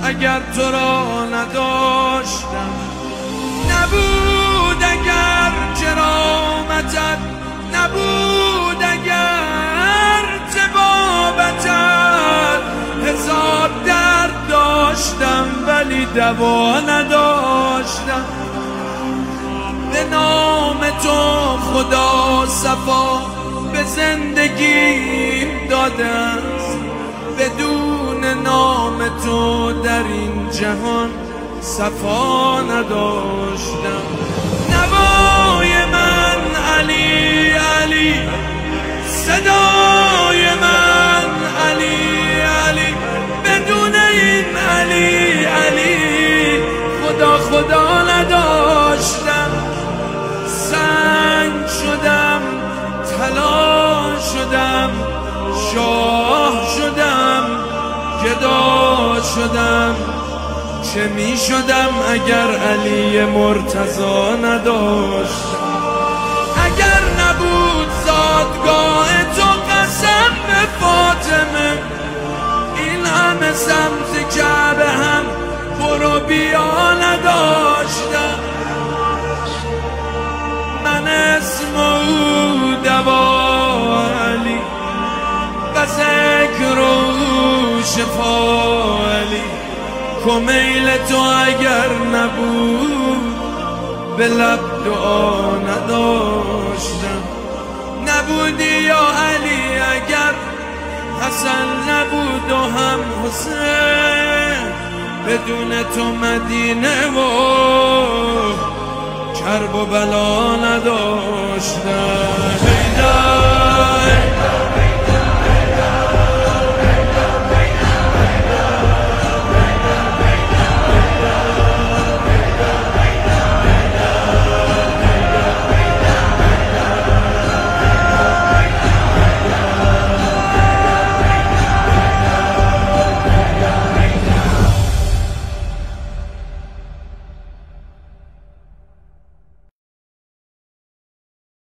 اگر تو را نداشتم، نبود اگر کرامتت، نبود اگر طبابتت. هزار درد داشتم ولی دوا نداشتم. به نام تو خدا صفا به زندگیم داده است، بدون نام تو در این جهان صفا نداشتم. نوای من علی علی، صدای من علی علی، بدون این علی علی خدا خدا نداشتم. سنگ شدم، طلا شدم، شاه شدم، گدا شدم. چه می شدم اگر علی مرتضی نداشتم؟ اگر نبود زادگاه تو قسم به فاطمه، این همه سمت کعبه هم برو بیا نداشتم. من اسم او دوا علی و ذکر او شفا علی. کمیل تو اگر نبود به لب دعا نداشتم. نبودی یا علی اگر حسن نبود و هم حسین، بدون تو مدینه و کرب و بلا نداشتم.